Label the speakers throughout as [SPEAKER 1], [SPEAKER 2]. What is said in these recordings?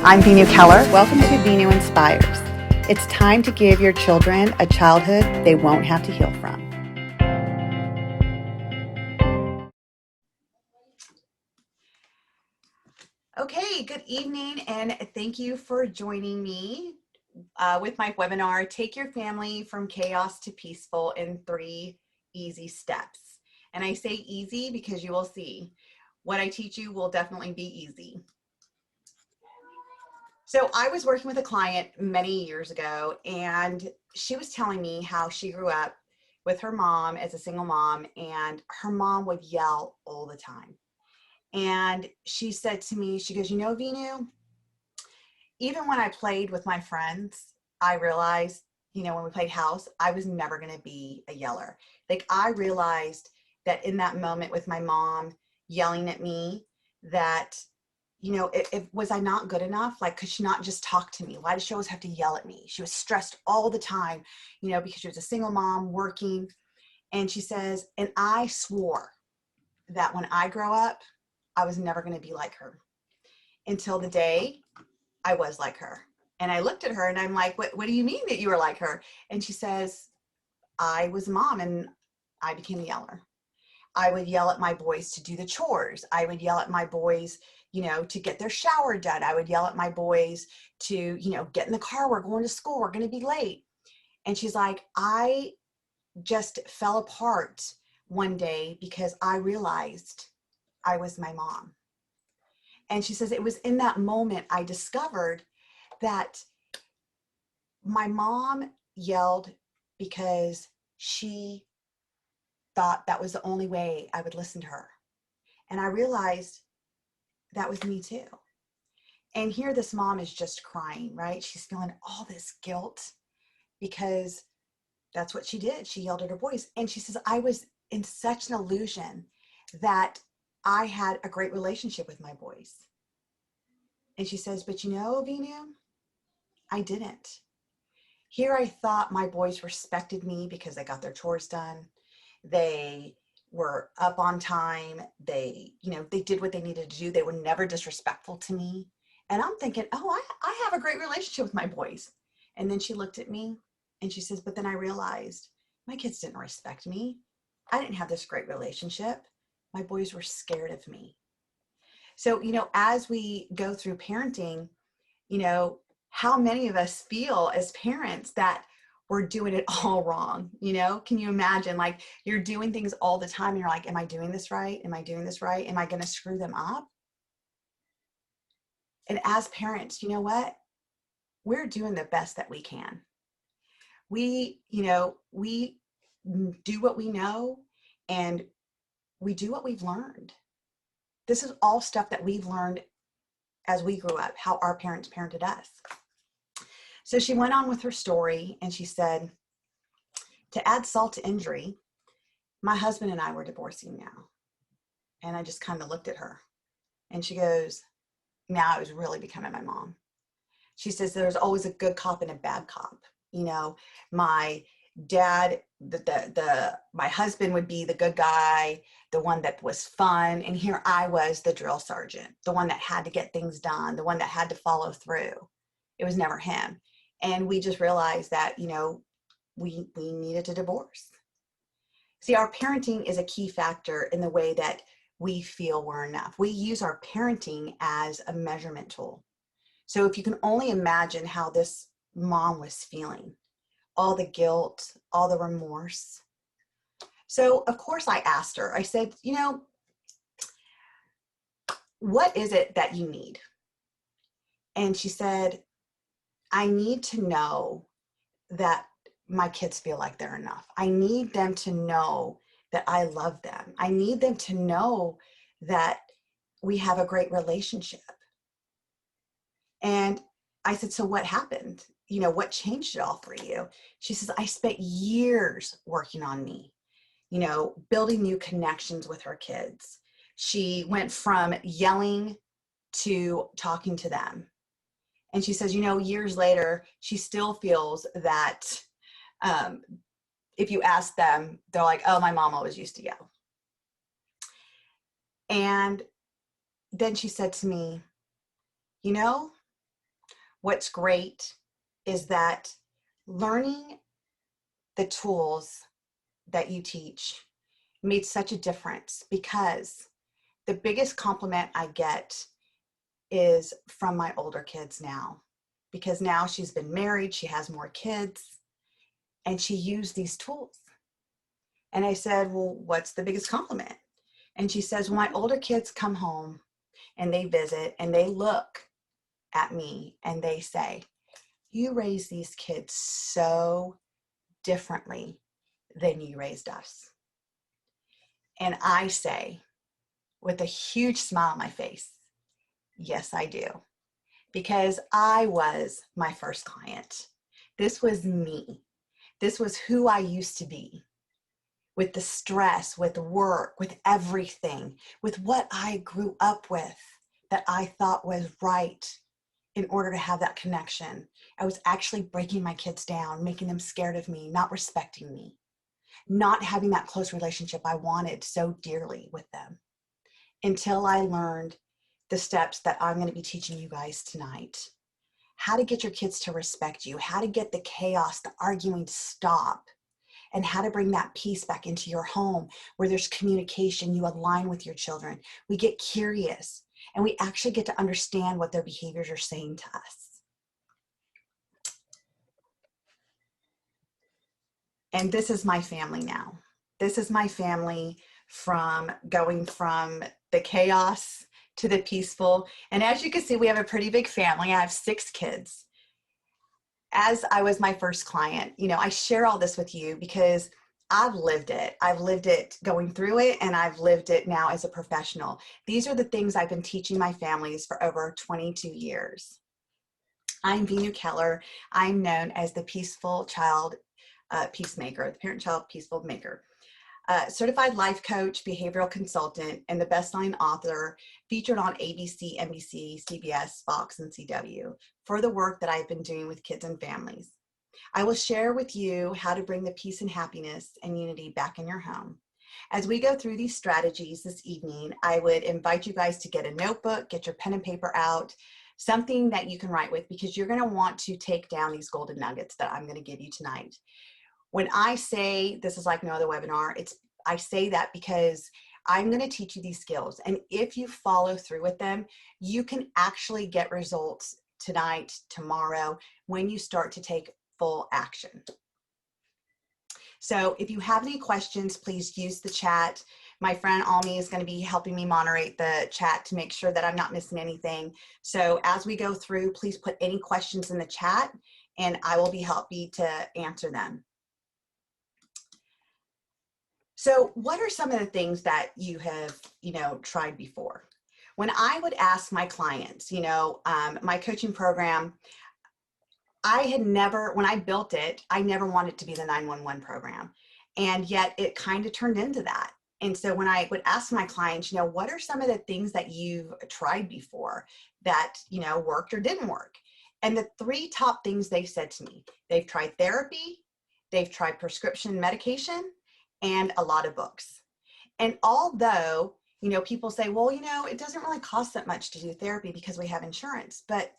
[SPEAKER 1] I'm Venu Keller. Welcome to Venu Inspires. It's time to give your children a childhood they won't have to heal from. Okay, good evening, and thank you for joining me with my webinar, Take Your Family from Chaos to Peaceful in 3 Easy Steps. And I say easy because you will see what I teach you will definitely be easy. So I was working with a client many years ago, and she was telling me how she grew up with her mom as a single mom, and her mom would yell all the time. And she said to me, she goes, you know, Venu, even when I played with my friends, I realized, you know, when we played house, I was never going to be a yeller. Like, I realized that in that moment with my mom yelling at me, that, you know, was I not good enough? Like, could she not just talk to me? Why did she always have to yell at me? She was stressed all the time, you know, because she was a single mom working. And she says, and I swore that when I grow up, I was never going to be like her, until the day I was like her. And I looked at her and I'm like, what do you mean that you were like her? And she says, I was a mom and I became a yeller. I would yell at my boys to do the chores. I would yell at my boys, you know, to get their shower done. I would yell at my boys to, you know, get in the car. We're going to school. We're going to be late. And she's like, I just fell apart one day because I realized I was my mom. And she says, it was in that moment I discovered that my mom yelled because she thought that was the only way I would listen to her. And I realized that was me too. And here this mom is just crying, right? She's feeling all this guilt because that's what she did. She yelled at her boys. And she says, I was in such an illusion that I had a great relationship with my boys. And she says, but you know, Venu, I didn't. Here I thought my boys respected me because they got their chores done. They were up on time. They, you know, they did what they needed to do. They were never disrespectful to me. And I'm thinking, oh, I have a great relationship with my boys. And then she looked at me and she says, but then I realized my kids didn't respect me. I didn't have this great relationship. My boys were scared of me. So, you know, as we go through parenting, you know, how many of us feel as parents that we're doing it all wrong? You know, can you imagine, like, you're doing things all the time and you're like, am I doing this right? Am I doing this right? Am I going to screw them up? And as parents, you know what? We're doing the best that we can. We, you know, we do what we know and we do what we've learned. This is all stuff that we've learned as we grew up, how our parents parented us. So she went on with her story and she said, to add salt to injury, my husband and I were divorcing now. And I just kind of looked at her and she goes, now I was really becoming my mom. She says, there's always a good cop and a bad cop. You know, my dad, my husband would be the good guy, the one that was fun. And here I was the drill sergeant, the one that had to get things done, the one that had to follow through. It was never him. And we just realized that, you know, we needed to divorce. See, our parenting is a key factor in the way that we feel we're enough. We use our parenting as a measurement tool. So if you can only imagine how this mom was feeling, all the guilt, all the remorse. So of course I asked her, I said, you know, what is it that you need? And she said, I need to know that my kids feel like they're enough. I need them to know that I love them. I need them to know that we have a great relationship. And I said, so what happened? You know, what changed it all for you? She says, I spent years working on me, you know, building new connections with her kids. She went from yelling to talking to them. And she says, you know, years later, she still feels that if you ask them, they're like, oh, my mom always used to yell. And then she said to me, you know, what's great is that learning the tools that you teach made such a difference, because the biggest compliment I get is from my older kids now, because now she's been married, she has more kids, and she used these tools. And I said, well, what's the biggest compliment? And she says, well, my older kids come home and they visit and they look at me and they say, you raised these kids so differently than you raised us. And I say, with a huge smile on my face, yes, I do. Because I was my first client. This was me. This was who I used to be, with the stress, with work, with everything, with what I grew up with that I thought was right in order to have that connection. I was actually breaking my kids down, making them scared of me, not respecting me, not having that close relationship I wanted so dearly with them, until I learned the steps that I'm going to be teaching you guys tonight. How to get your kids to respect you, how to get the chaos, the arguing to stop, and how to bring that peace back into your home where there's communication, you align with your children. We get curious and we actually get to understand what their behaviors are saying to us. And this is my family now. This is my family, from going from the chaos to the peaceful. And as you can see, we have a pretty big family. I have 6 kids. As I was my first client, I share all this with you because I've lived it. I've lived it going through it, and I've lived it now as a professional. These are the things I've been teaching my families for over 22 years. I'm Venu Keller. I'm known as the Peaceful Child Peacemaker, the Parent-Child Peaceful Maker. Certified life coach, behavioral consultant, and the best-selling author, featured on ABC, NBC, CBS, Fox, and CW for the work that I've been doing with kids and families. I will share with you how to bring the peace and happiness and unity back in your home. As we go through these strategies this evening, I would invite you guys to get a notebook, get your pen and paper out, something that you can write with, because you're going to want to take down these golden nuggets that I'm going to give you tonight. When I say this is like no other webinar, I say that because I'm going to teach you these skills. And if you follow through with them, you can actually get results tonight, tomorrow, when you start to take full action. So if you have any questions, please use the chat. My friend Almi is going to be helping me moderate the chat to make sure that I'm not missing anything. So as we go through, please put any questions in the chat and I will be happy to answer them. So what are some of the things that you have, tried before? When I would ask my clients, my coaching program, I had never, when I built it, I never wanted to be the 911 program. And yet it kind of turned into that. And so when I would ask my clients, what are some of the things that you've tried before that, worked or didn't work? And the 3 top things they said to me: they've tried therapy, they've tried prescription medication, and a lot of books. And although, people say, well, it doesn't really cost that much to do therapy because we have insurance. But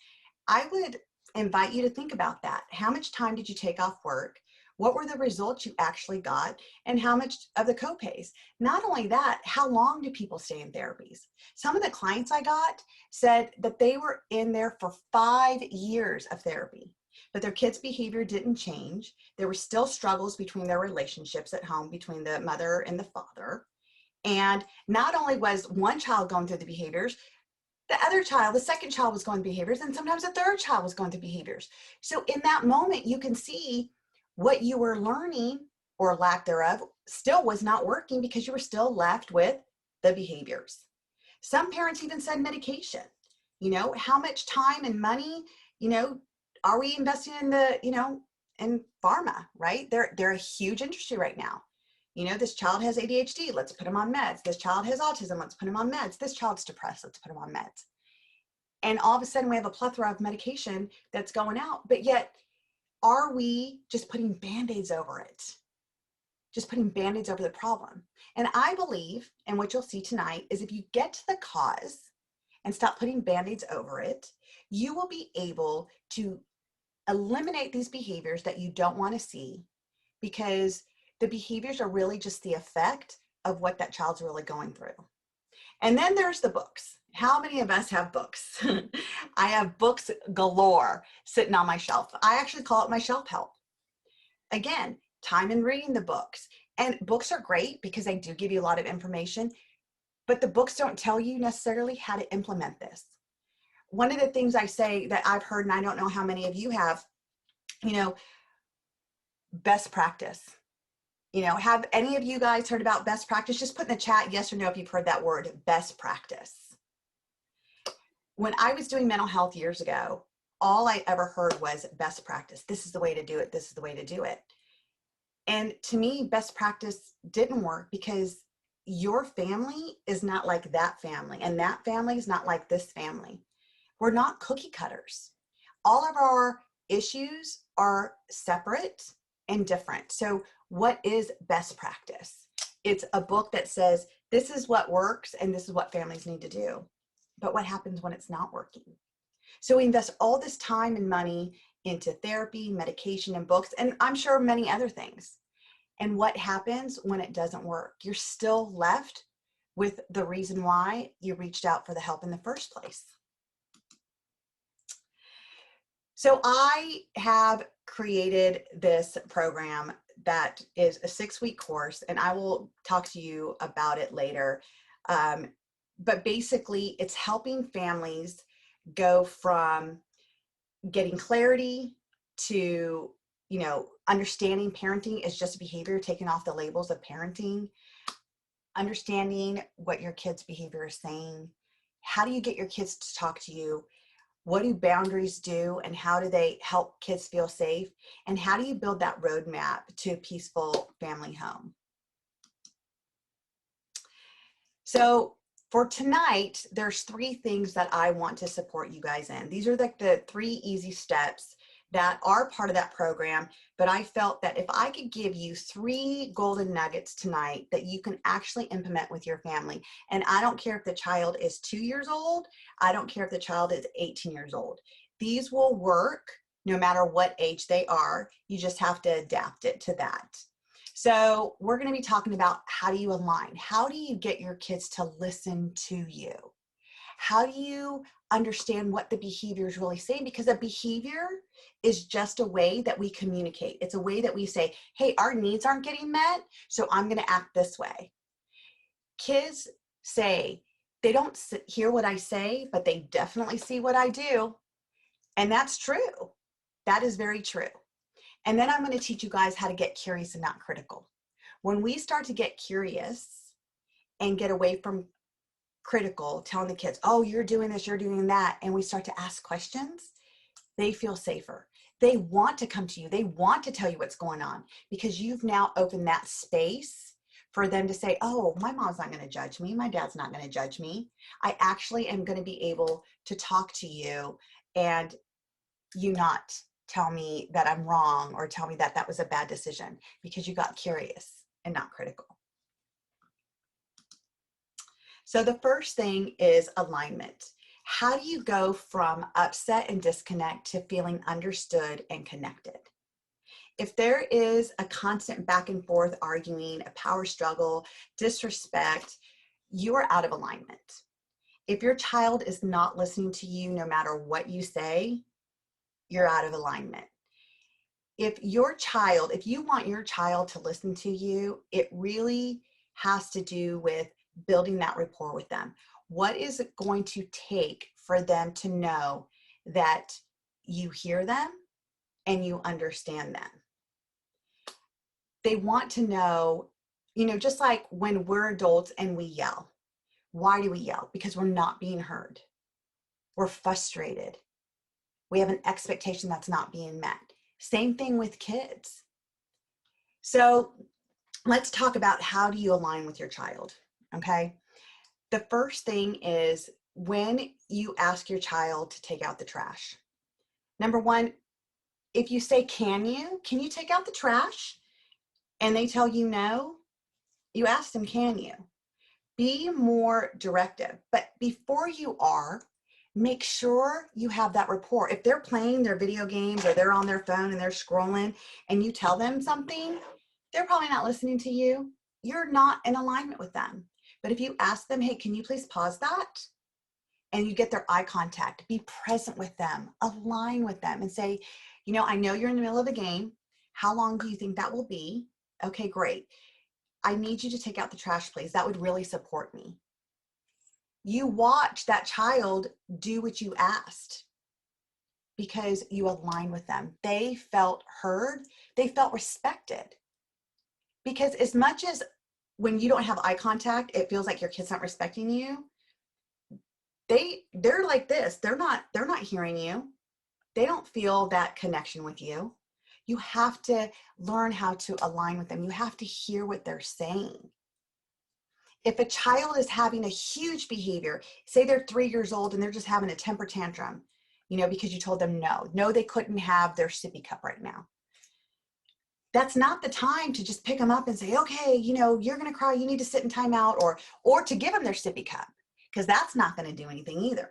[SPEAKER 1] I would invite you to think about that. How much time did you take off work? What were the results you actually got? And how much of the copays? Not only that, how long do people stay in therapies? Some of the clients I got said that they were in there for 5 years of therapy, but their kids' behavior didn't change. There were still struggles between their relationships at home, between the mother and the father. And not only was one child going through the behaviors, the other child, the second child, was going through behaviors, and sometimes the third child was going through behaviors. So in that moment, you can see what you were learning, or lack thereof, still was not working because you were still left with the behaviors. Some parents even said medication. How much time and money, are we investing in the, in pharma, right? They're a huge industry right now. This child has ADHD, let's put him on meds. This child has autism, let's put him on meds. This child's depressed, let's put him on meds. And all of a sudden we have a plethora of medication that's going out, but yet are we just putting Band-Aids over it? Just putting Band-Aids over the problem. And I believe, and what you'll see tonight, is if you get to the cause and stop putting Band-Aids over it, you will be able to eliminate these behaviors that you don't want to see, because the behaviors are really just the effect of what that child's really going through. And then there's the books. How many of us have books? I have books galore sitting on my shelf. I actually call it my shelf help. Again, time in reading the books. And books are great because they do give you a lot of information, but the books don't tell you necessarily how to implement this. One of the things I say that I've heard, and I don't know how many of you have, best practice. Have any of you guys heard about best practice? Just put in the chat yes or no if you've heard that word, best practice. When I was doing mental health years ago, all I ever heard was best practice. This is the way to do it. This is the way to do it. And to me, best practice didn't work because your family is not like that family, and that family is not like this family. We're not cookie cutters. All of our issues are separate and different. So what is best practice? It's a book that says, this is what works and this is what families need to do. But what happens when it's not working? So we invest all this time and money into therapy, medication, and books, and I'm sure many other things. And what happens when it doesn't work? You're still left with the reason why you reached out for the help in the first place. So I have created this program that is a 6-week course, and I will talk to you about it later. But basically, it's helping families go from getting clarity to, understanding parenting is just behavior, taking off the labels of parenting, understanding what your kid's behavior is saying. How do you get your kids to talk to you? What do boundaries do, and how do they help kids feel safe? And how do you build that roadmap to a peaceful family home? So for tonight, there's 3 things that I want to support you guys in. These are like the 3 easy steps that are part of that program, but I felt that if I could give you 3 golden nuggets tonight that you can actually implement with your family, and I don't care if the child is 2 years old, I don't care if the child is 18 years old. These will work no matter what age they are. You just have to adapt it to that. So we're going to be talking about, how do you align? How do you get your kids to listen to you? How do you understand what the behavior is really saying? Because a behavior is just a way that we communicate. It's a way that we say, hey, our needs aren't getting met, so I'm going to act this way. Kids say, they don't hear what I say, but they definitely see what I do. And that's true. That is very true. And then I'm going to teach you guys how to get curious and not critical. When we start to get curious and get away from critical, telling the kids, oh, you're doing this, you're doing that, and we start to ask questions, they feel safer. They want to come to you. They want to tell you what's going on, because you've now opened that space for them to say, oh, my mom's not going to judge me. My dad's not going to judge me. I actually am going to be able to talk to you and you not tell me that I'm wrong or tell me that that was a bad decision, because you got curious and not critical. So the first thing is alignment. How do you go from upset and disconnect to feeling understood and connected? If there is a constant back and forth arguing, a power struggle, disrespect, you are out of alignment. If your child is not listening to you no matter what you say, you're out of alignment. If you want your child to listen to you, it really has to do with building that rapport with them. What is it going to take for them to know that you hear them and you understand them? They want to know, just like when we're adults and we yell. Why do we yell? Because we're not being heard. We're frustrated. We have an expectation that's not being met. Same thing with kids. So let's talk about, how do you align with your child? Okay. The first thing is when you ask your child to take out the trash. Number one, if you say, can you take out the trash? And they tell you no, you ask them, can you? Be more directive. But before you are, Make sure you have that rapport. If they're playing their video games or they're on their phone and they're scrolling and you tell them something, they're probably not listening to you. You're not in alignment with them. But if you ask them, hey, can you please pause that? And you get their eye contact, be present with them, align with them and say, you know, I know you're in the middle of a game. How long do you think that will be? Okay, great. I need you to take out the trash, please. That would really support me. You watch that child do what you asked because you align with them. They felt heard. They felt respected. Because as much as when you don't have eye contact, it feels like your kid's not respecting you. They're like this. They're not hearing you. They don't feel that connection with you. You have to learn how to align with them. You have to hear what they're saying. If a child is having a huge behavior, say they're 3 years old and they're just having a temper tantrum, you know, because you told them no, they couldn't have their sippy cup right now. That's not the time to just pick them up and say, okay, you know, you're going to cry. You need to sit in timeout, or to give them their sippy cup, because that's not going to do anything either.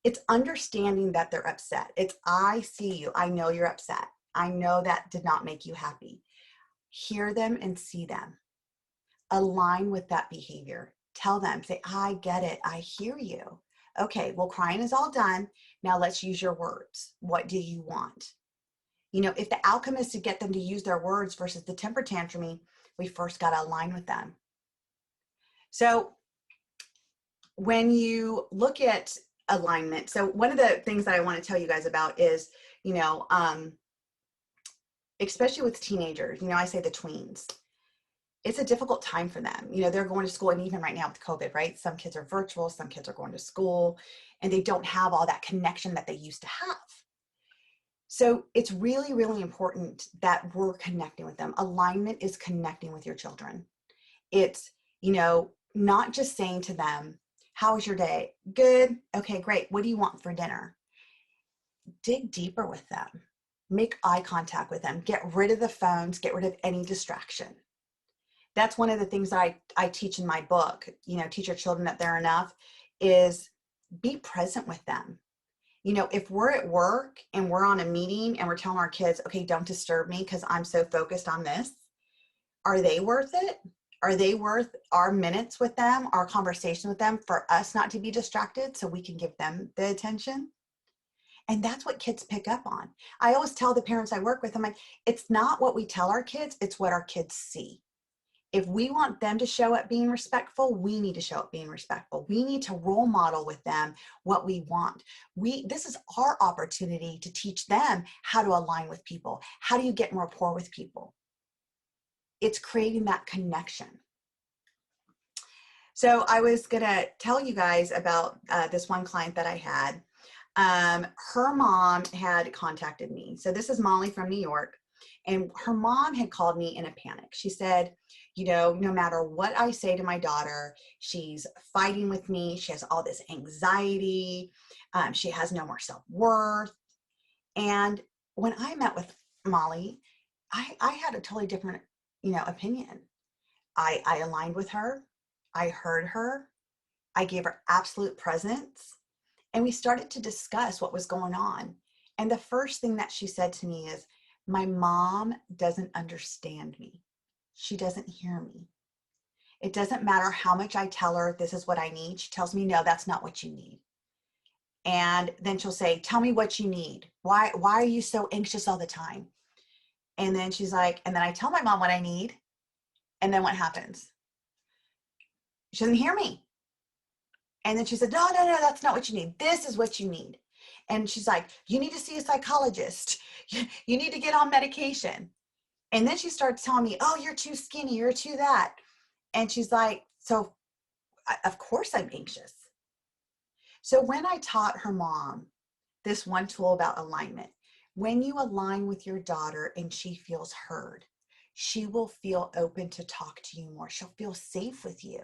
[SPEAKER 1] It's understanding that they're upset. It's, I see you. I know you're upset. I know that did not make you happy. Hear them and see them. Align with that behavior. Tell them, say, I get it. I hear you. Okay, well, crying is all done. Now let's use your words. What do you want? You know, if the outcome is to get them to use their words versus the temper tantruming, we first got to align with them. So when you look at alignment, so one of the things that I want to tell you guys about is, you know, especially with teenagers, you know, I say the tweens, it's a difficult time for them. You know, they're going to school, and even right now with COVID, right? Some kids are virtual, some kids are going to school, and they don't have all that connection that they used to have. So it's really, really important that we're connecting with them. Alignment is connecting with your children. It's, you know, not just saying to them, how was your day? Good. Okay, great. What do you want for dinner? Dig deeper with them. Make eye contact with them. Get rid of the phones. Get rid of any distraction. That's one of the things that I teach in my book, you know, teach your children that they're enough, is be present with them. You know, if we're at work and we're on a meeting and we're telling our kids, okay, don't disturb me because I'm so focused on this, are they worth it? Are they worth our minutes with them, our conversation with them, for us not to be distracted so we can give them the attention? And that's what kids pick up on. I always tell the parents I work with, I'm like, it's not what we tell our kids, it's what our kids see. If we want them to show up being respectful, we need to show up being respectful. We need to role model with them what we want. This is our opportunity to teach them how to align with people. How do you get more rapport with people? It's creating that connection. So I was gonna tell you guys about this one client that I had. Her mom had contacted me. So this is Molly from New York. And her mom had called me in a panic. She said, you know, no matter what I say to my daughter, she's fighting with me. She has all this anxiety. She has no more self-worth. And when I met with Molly, I had a totally different, you know, opinion. I aligned with her. I heard her. I gave her absolute presence. And we started to discuss what was going on. And the first thing that she said to me is, my mom doesn't understand me. She doesn't hear me. It doesn't matter how much I tell her this is what I need. She tells me, no, that's not what you need. And then she'll say, tell me what you need. Why are you so anxious all the time? And then she's like, and then I tell my mom what I need. And then what happens? She doesn't hear me. And then she said, no, that's not what you need. This is what you need. And she's like, you need to see a psychologist. You need to get on medication. And then she starts telling me, oh, you're too skinny, you're too that. And she's like, so of course I'm anxious. So when I taught her mom this one tool about alignment, when you align with your daughter and she feels heard, she will feel open to talk to you more. She'll feel safe with you.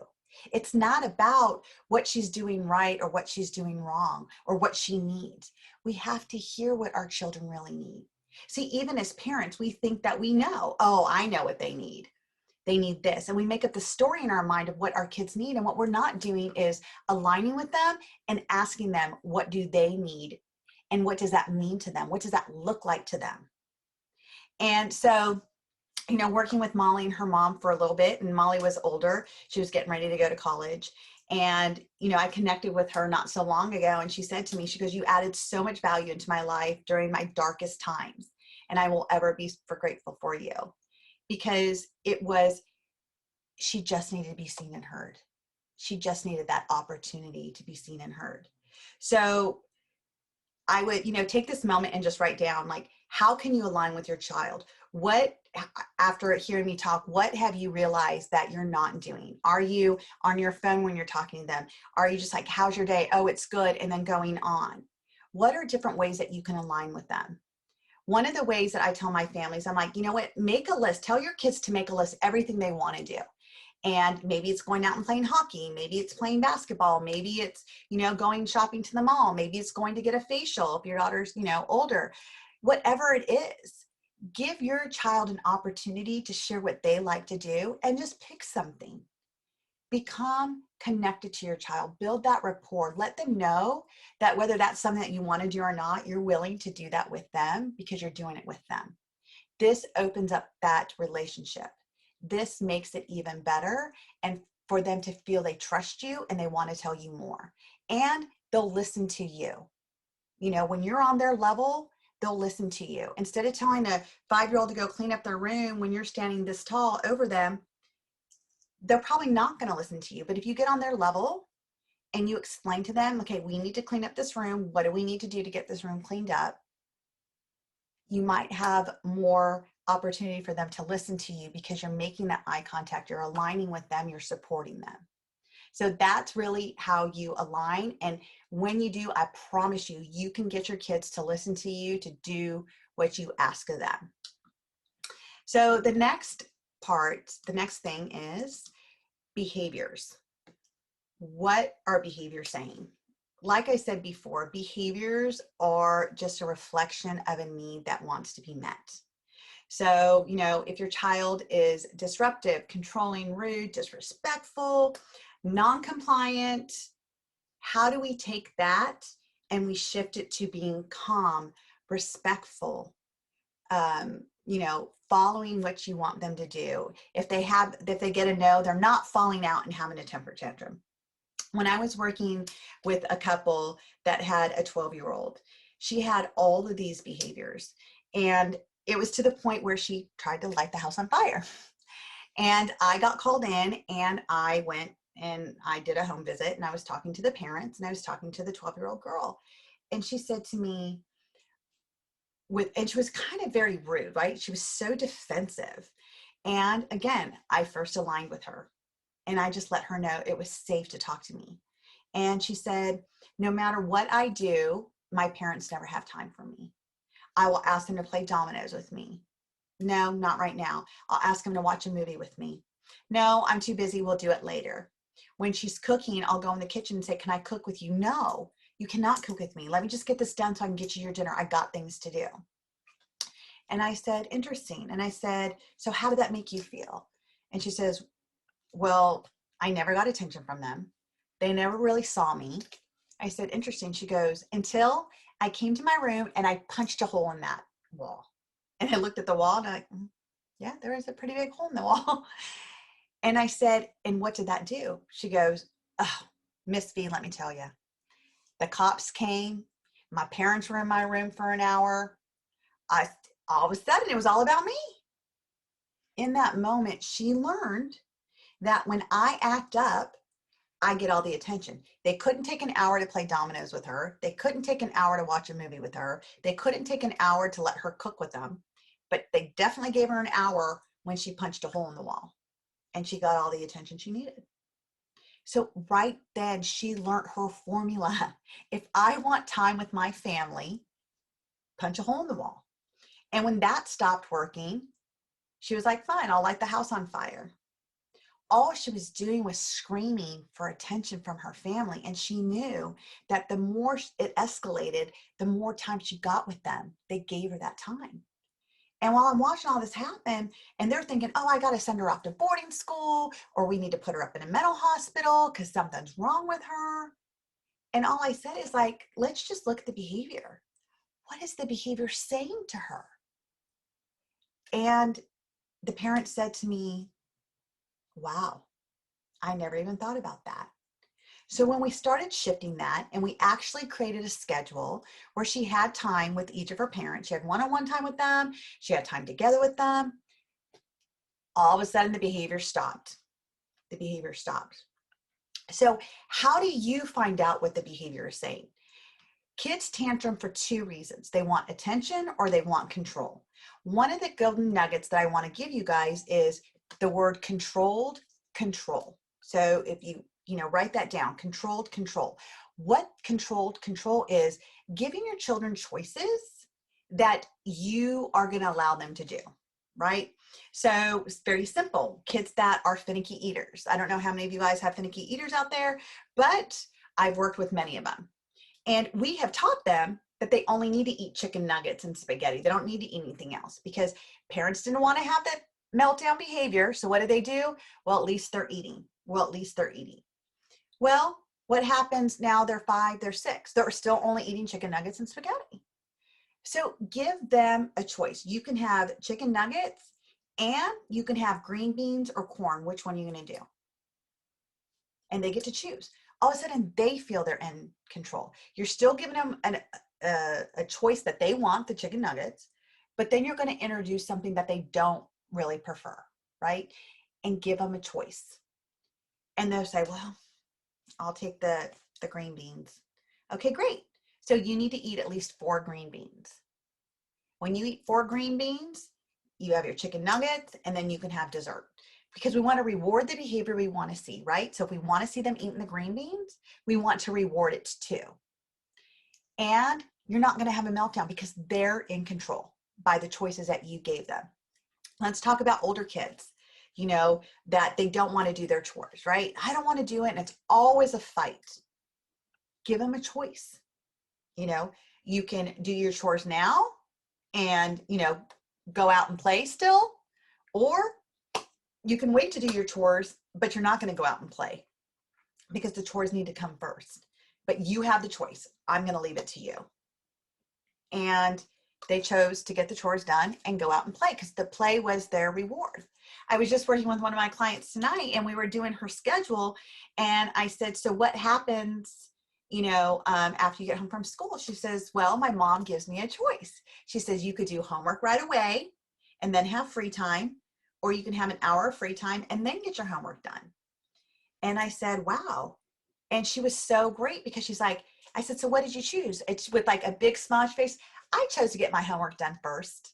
[SPEAKER 1] It's not about what she's doing right or what she's doing wrong or what she needs. We have to hear what our children really need. See, even as parents, we think that we know, oh, I know what they need. They need this. And we make up the story in our mind of what our kids need. And what we're not doing is aligning with them and asking them, what do they need? And what does that mean to them? What does that look like to them? And so, working with Molly and her mom for a little bit, and Molly was older. She was getting ready to go to college. And, I connected with her not so long ago. And she said to me, she goes, you added so much value into my life during my darkest times. And I will ever be grateful for you, because she just needed to be seen and heard. She just needed that opportunity to be seen and heard. So I would, take this moment and just write down, like, how can you align with your child? What, after hearing me talk, what have you realized that you're not doing? Are you on your phone when you're talking to them? Are you just like, how's your day? Oh, it's good. And then going on. What are different ways that you can align with them? One of the ways that I tell my families, I'm like, you know what, make a list. Tell your kids to make a list, everything they want to do. And maybe it's going out and playing hockey. Maybe it's playing basketball. Maybe it's, going shopping to the mall. Maybe it's going to get a facial if your daughter's, older. Whatever it is, give your child an opportunity to share what they like to do and just pick something. Become connected to your child. Build that rapport. Let them know that whether that's something that you want to do or not, you're willing to do that with them because you're doing it with them. This opens up that relationship. This makes it even better, and for them to feel they trust you and they want to tell you more. And they'll listen to you. When you're on their level, they'll listen to you. Instead of telling a 5-year-old to go clean up their room when you're standing this tall over them, they're probably not going to listen to you. But if you get on their level and you explain to them, okay, we need to clean up this room. What do we need to do to get this room cleaned up? You might have more opportunity for them to listen to you because you're making that eye contact, you're aligning with them, you're supporting them. So that's really how you align. And when you do, I promise you, you can get your kids to listen to you, to do what you ask of them. So the next thing is behaviors. What are behaviors saying? Like I said before, behaviors are just a reflection of a need that wants to be met. So, if your child is disruptive, controlling, rude, disrespectful, non-compliant, how do we take that and we shift it to being calm, respectful, following what you want them to do? If they get a no, they're not falling out and having a temper tantrum. When I was working with a couple that had a 12-year-old, she had all of these behaviors. And it was to the point where she tried to light the house on fire. And I got called in and I went and I did a home visit, and I was talking to the parents and I was talking to the 12-year-old girl. And she said to me, and she was kind of very rude, right? She was so defensive. And again, I first aligned with her and I just let her know it was safe to talk to me. And she said, no matter what I do, my parents never have time for me. I will ask them to play dominoes with me. No, not right now. I'll ask them to watch a movie with me. No, I'm too busy. We'll do it later. When she's cooking, I'll go in the kitchen and say, can I cook with you? No, you cannot cook with me. Let me just get this done so I can get you your dinner. I got things to do. And I said, interesting. And I said, so how did that make you feel? And she says, well, I never got attention from them. They never really saw me. I said, interesting. She goes, until I came to my room and I punched a hole in that wall. And I looked at the wall and I'm like, yeah, there is a pretty big hole in the wall. And I said, and what did that do? She goes, oh, Miss V, let me tell you. The cops came. My parents were in my room for an hour. All of a sudden, it was all about me. In that moment, she learned that when I act up, I get all the attention. They couldn't take an hour to play dominoes with her. They couldn't take an hour to watch a movie with her. They couldn't take an hour to let her cook with them. But they definitely gave her an hour when she punched a hole in the wall. And she got all the attention she needed. So right then, she learned her formula. If I want time with my family, punch a hole in the wall. And when that stopped working, she was like, fine, I'll light the house on fire. All she was doing was screaming for attention from her family. And she knew that the more it escalated, the more time she got with them. They gave her that time. And while I'm watching all this happen, and they're thinking, oh, I got to send her off to boarding school, or we need to put her up in a mental hospital because something's wrong with her. And all I said is like, let's just look at the behavior. What is the behavior saying to her? And the parent said to me, wow, I never even thought about that. So when we started shifting that, and we actually created a schedule where she had time with each of her parents, she had one-on-one time with them, she had time together with them, all of a sudden the behavior stopped. The behavior stopped. So how do you find out what the behavior is saying? Kids tantrum for two reasons. They want attention or they want control. One of the golden nuggets that I want to give you guys is the word controlled control. So if you write that down, controlled control. What controlled control is giving your children choices that you are going to allow them to do, right? So it's very simple. Kids that are finicky eaters. I don't know how many of you guys have finicky eaters out there, but I've worked with many of them. And we have taught them that they only need to eat chicken nuggets and spaghetti. They don't need to eat anything else because parents didn't want to have that meltdown behavior. So what do? Well, at least they're eating. Well, what happens now? They're 5, they're 6. They're still only eating chicken nuggets and spaghetti. So give them a choice. You can have chicken nuggets and you can have green beans or corn. Which one are you going to do? And they get to choose. All of a sudden, they feel they're in control. You're still giving them a choice that they want, the chicken nuggets, but then you're going to introduce something that they don't really prefer, right? And give them a choice. And they'll say, well, I'll take the green beans. Okay, great. So you need to eat at least 4 green beans. When you eat 4 green beans, you have your chicken nuggets, and then you can have dessert. Because we want to reward the behavior we want to see, right? So if we want to see them eating the green beans, we want to reward it too. And you're not going to have a meltdown because they're in control by the choices that you gave them. Let's talk about older kids, that they don't want to do their chores, right? I don't want to do it, and it's always a fight. Give them a choice. You can do your chores now and, go out and play still, or you can wait to do your chores, but you're not going to go out and play because the chores need to come first. But you have the choice. I'm going to leave it to you. And they chose to get the chores done and go out and play because the play was their reward. I was just working with one of my clients tonight, and we were doing her schedule. And I said, so what happens, after you get home from school? She says, well, my mom gives me a choice. She says, you could do homework right away and then have free time, or you can have an hour of free time and then get your homework done. And I said, wow. And she was so great because she's like, I said, so what did you choose? It's with like a big smudge face. I chose to get my homework done first.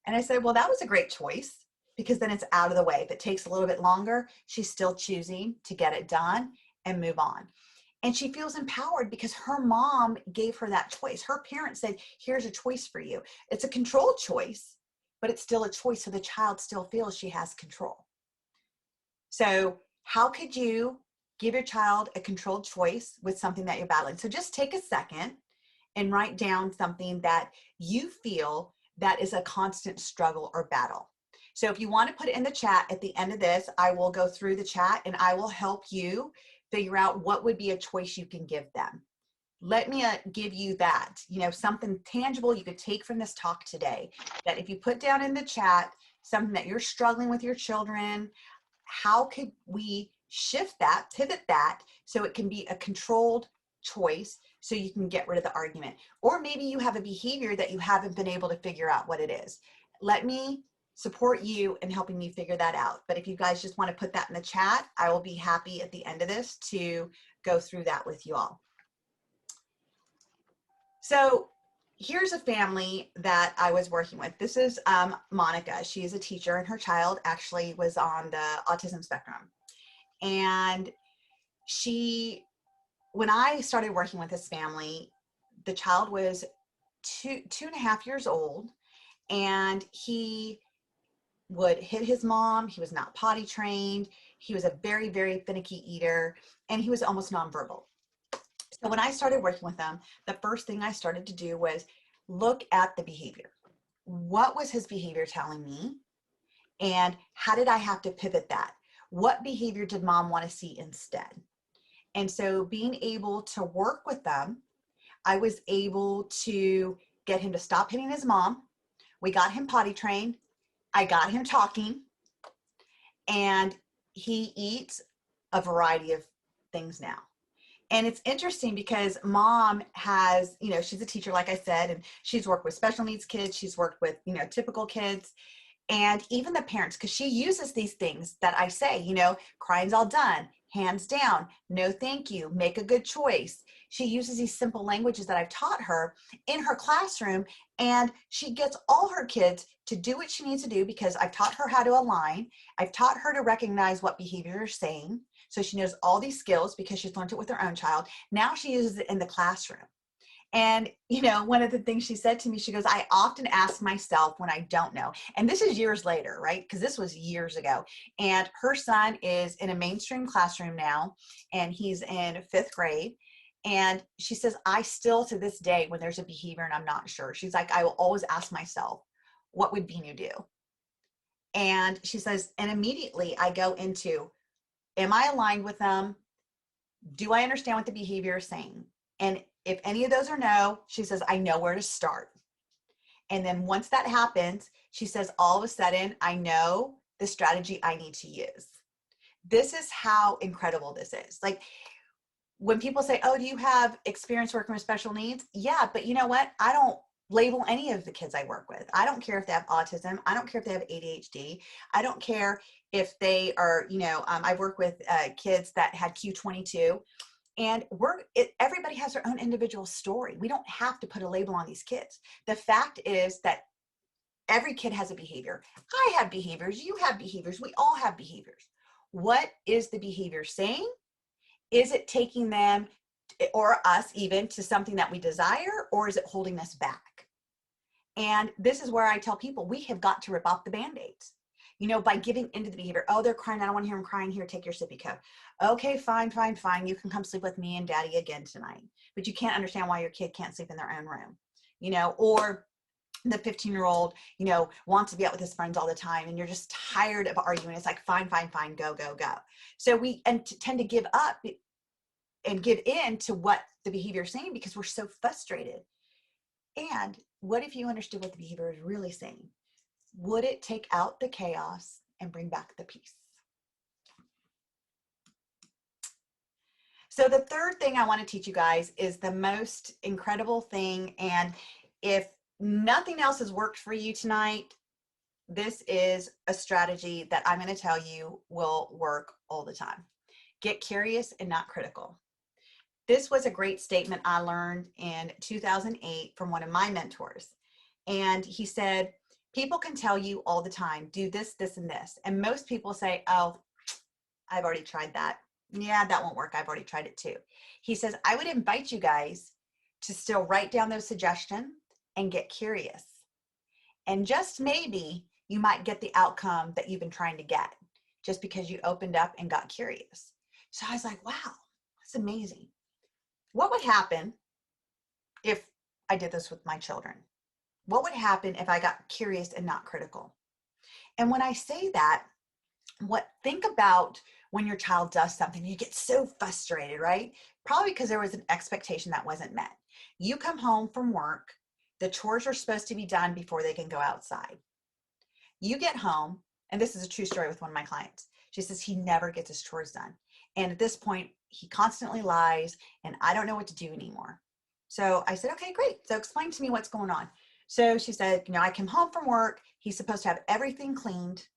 [SPEAKER 1] And I said, well, that was a great choice because then it's out of the way. If it takes a little bit longer, she's still choosing to get it done and move on. And she feels empowered because her mom gave her that choice. Her parents said, here's a choice for you. It's a controlled choice, but it's still a choice. So the child still feels she has control. So how could you give your child a controlled choice with something that you're battling? So just take a second and write down something that you feel that is a constant struggle or battle. So if you want to put it in the chat at the end of this, I will go through the chat and I will help you figure out what would be a choice you can give them. Let me give you that, something tangible you could take from this talk today, that if you put down in the chat something that you're struggling with your children, how could we shift that, pivot that, so it can be a controlled choice so you can get rid of the argument? Or maybe you have a behavior that you haven't been able to figure out what it is. Let me support you in helping you figure that out. But if you guys just want to put that in the chat, I will be happy at the end of this to go through that with you all. So here's a family that I was working with. This is Monica. She is a teacher, and her child actually was on the autism spectrum. And when I started working with this family, the child was 2.5 years old, and he would hit his mom. He was not potty trained. He was a very, very finicky eater, and he was almost nonverbal. So when I started working with them, the first thing I started to do was look at the behavior. what was his behavior telling me? And how did I have to pivot that? What behavior did mom want to see instead? And so being able to work with them, I was able to get him to stop hitting his mom. We got him potty trained. I got him talking, and he eats a variety of things now. And it's interesting because mom has, she's a teacher, like I said, and she's worked with special needs kids. She's worked with, typical kids. And even the parents, because she uses these things that I say, crying's all done, hands down, no thank you, make a good choice. She uses these simple languages that I've taught her in her classroom, and she gets all her kids to do what she needs to do because I've taught her how to align. I've taught her to recognize what behavior you're saying. So she knows all these skills because she's learned it with her own child. Now she uses it in the classroom. And, one of the things she said to me, she goes, I often ask myself when I don't know, and this is years later, right? Because this was years ago. And her son is in a mainstream classroom now, and he's in 5th grade. And she says, I still, to this day, when there's a behavior and I'm not sure, she's like, I will always ask myself, what would Binu do? And she says, and immediately I go into, am I aligned with them? Do I understand what the behavior is saying? And if any of those are no, she says, I know where to start. And then once that happens, she says, all of a sudden, I know the strategy I need to use. This is how incredible this is. Like when people say, oh, do you have experience working with special needs? Yeah, but you know what? I don't label any of the kids I work with. I don't care if they have autism. I don't care if they have ADHD. I don't care if they are, I've worked with kids that had Q22. And everybody has their own individual story. We don't have to put a label on these kids. The fact is that every kid has a behavior. I have behaviors. You have behaviors. We all have behaviors. What is the behavior saying? Is it taking them or us even to something that we desire, or is it holding us back? And this is where I tell people we have got to rip off the Band-Aids. By giving into the behavior. Oh, they're crying. I don't want to hear them crying. Here, take your sippy cup. Okay, fine. You can come sleep with me and daddy again tonight. But you can't understand why your kid can't sleep in their own room, or the 15-year-old, wants to be out with his friends all the time and you're just tired of arguing. It's like, fine, go. So we tend to give up and give in to what the behavior is saying because we're so frustrated. And what if you understood what the behavior is really saying? Would it take out the chaos and bring back the peace? So the third thing I want to teach you guys is the most incredible thing. And if nothing else has worked for you tonight, this is a strategy that I'm going to tell you will work all the time. Get curious and not critical. This was a great statement I learned in 2008 from one of my mentors. And he said, people can tell you all the time, do this, this, and this. And most people say, oh, I've already tried that. Yeah, that won't work. I've already tried it too. He says, I would invite you guys to still write down those suggestions and get curious. And just maybe you might get the outcome that you've been trying to get just because you opened up and got curious. So I was like, wow, that's amazing. What would happen if I did this with my children? What would happen if I got curious and not critical? And when I say that, think about when your child does something, you get so frustrated, right? Probably because there was an expectation that wasn't met. You come home from work, the chores are supposed to be done before they can go outside. You get home, and this is a true story with one of my clients. She says he never gets his chores done. And at this point, he constantly lies, and I don't know what to do anymore. So I said, okay, great. So explain to me what's going on. So she said, I come home from work. He's supposed to have everything cleaned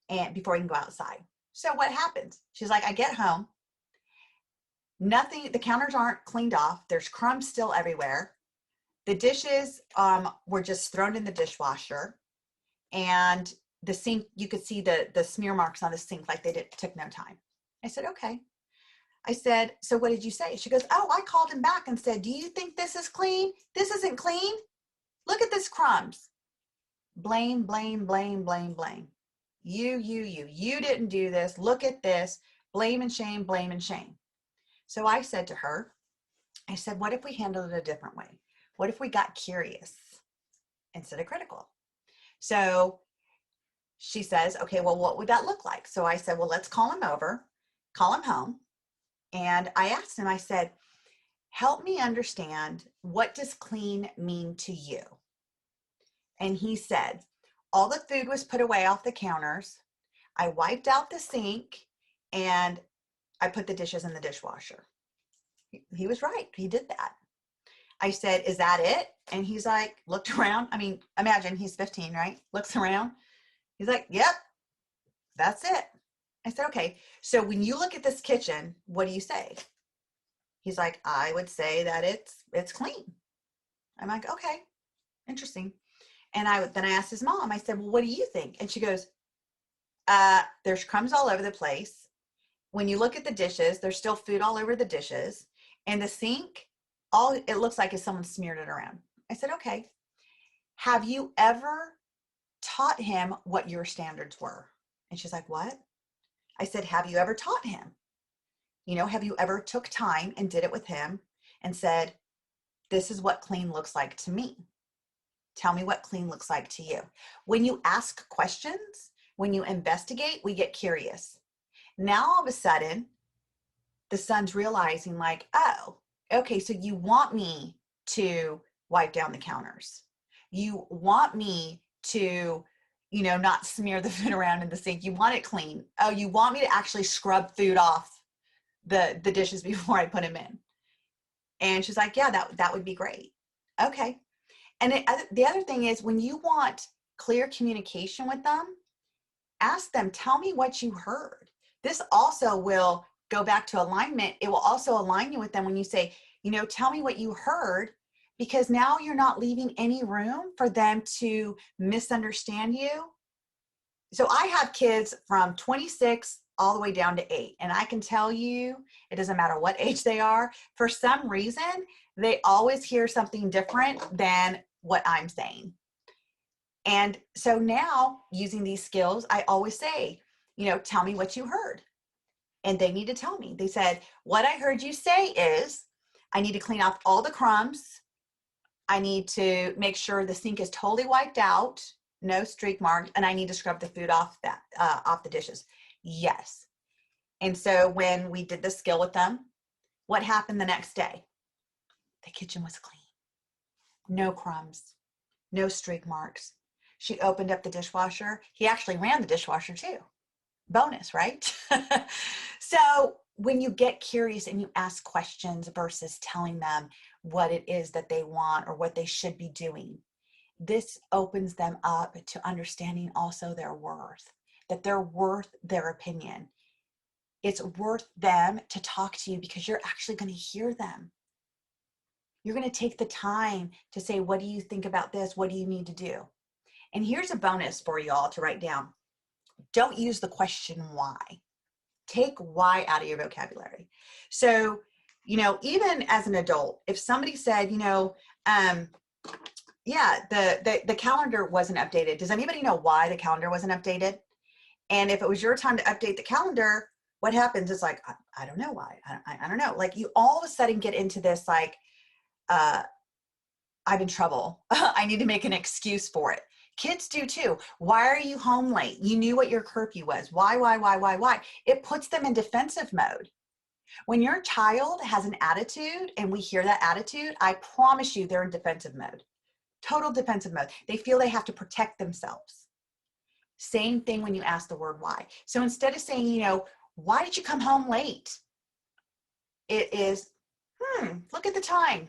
[SPEAKER 1] and before he can go outside. So what happens? She's like, I get home. Nothing, the counters aren't cleaned off. There's crumbs still everywhere. The dishes were just thrown in the dishwasher. And the sink, you could see the smear marks on the sink like took no time. I said, okay. I said, so what did you say? She goes, oh, I called him back and said, do you think this is clean? This isn't clean. Look at this crumbs. Blame. You didn't do this. Look at this. Blame and shame. So I said to her, what if we handled it a different way? What if we got curious instead of critical? So she says, okay, well, what would that look like? So I said, well, let's call him over, call him home. And I asked him, I said, help me understand, what does clean mean to you? And he said, all the food was put away off the counters. I wiped out the sink and I put the dishes in the dishwasher. He was right. He did that. I said, is that it? And he's like, looked around. I mean, imagine he's 15, right? Looks around. He's like, yep, that's it. I said, okay. So when you look at this kitchen, what do you say? He's like, I would say that it's clean. I'm like, okay, interesting. And then I asked his mom, I said, well, what do you think? And she goes, there's crumbs all over the place. When you look at the dishes, there's still food all over the dishes. And the sink, all it looks like is someone smeared it around. I said, okay. Have you ever taught him what your standards were? And she's like, what? I said, have you ever taught him? You know, have you ever took time and did it with him and said, this is what clean looks like to me. Tell me what clean looks like to you. When you ask questions, when you investigate, we get curious. Now, all of a sudden, the son's realizing like, oh, okay, so you want me to wipe down the counters. You want me to, not smear the food around in the sink. You want it clean. Oh, you want me to actually scrub food off the dishes before I put them in. And she's like, yeah, that would be great. Okay. And the other thing is, when you want clear communication with them, ask them, tell me what you heard. This also will go back to alignment. It will also align you with them when you say, tell me what you heard, because now you're not leaving any room for them to misunderstand you. So I have kids from 26 all the way down to 8. And I can tell you, it doesn't matter what age they are. For some reason, they always hear something different than what I'm saying. And so now, using these skills, I always say, tell me what you heard. And they need to tell me. They said, what I heard you say is, I need to clean up all the crumbs. I need to make sure the sink is totally wiped out, no streak marks, and I need to scrub the food off the dishes. Yes. And so when we did the skill with them, what happened the next day? The kitchen was clean. No crumbs, no streak marks. She opened up the dishwasher. He actually ran the dishwasher too. Bonus, right? So when you get curious and you ask questions versus telling them what it is that they want or what they should be doing, this opens them up to understanding also their worth, that they're worth their opinion. It's worth them to talk to you because you're actually going to hear them. You're going to take the time to say, what do you think about this? What do you need to do? And here's a bonus for you all to write down. Don't use the question why. Take why out of your vocabulary. So, even as an adult, if somebody said, yeah, the calendar wasn't updated. Does anybody know why the calendar wasn't updated? And if it was your time to update the calendar, what happens is like, I don't know why. I don't know. Like, you all of a sudden get into this, like, I'm in trouble. I need to make an excuse for it. Kids do too. Why are you home late? You knew what your curfew was. Why? It puts them in defensive mode. When your child has an attitude and we hear that attitude, I promise you they're in defensive mode. Total defensive mode. They feel they have to protect themselves. Same thing when you ask the word why. So instead of saying, why did you come home late? It is, look at the time.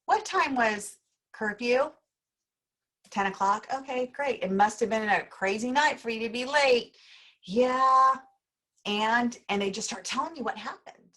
[SPEAKER 1] What time was curfew? 10 o'clock? Okay, great. It must have been a crazy night for you to be late. Yeah. And they just start telling you what happened.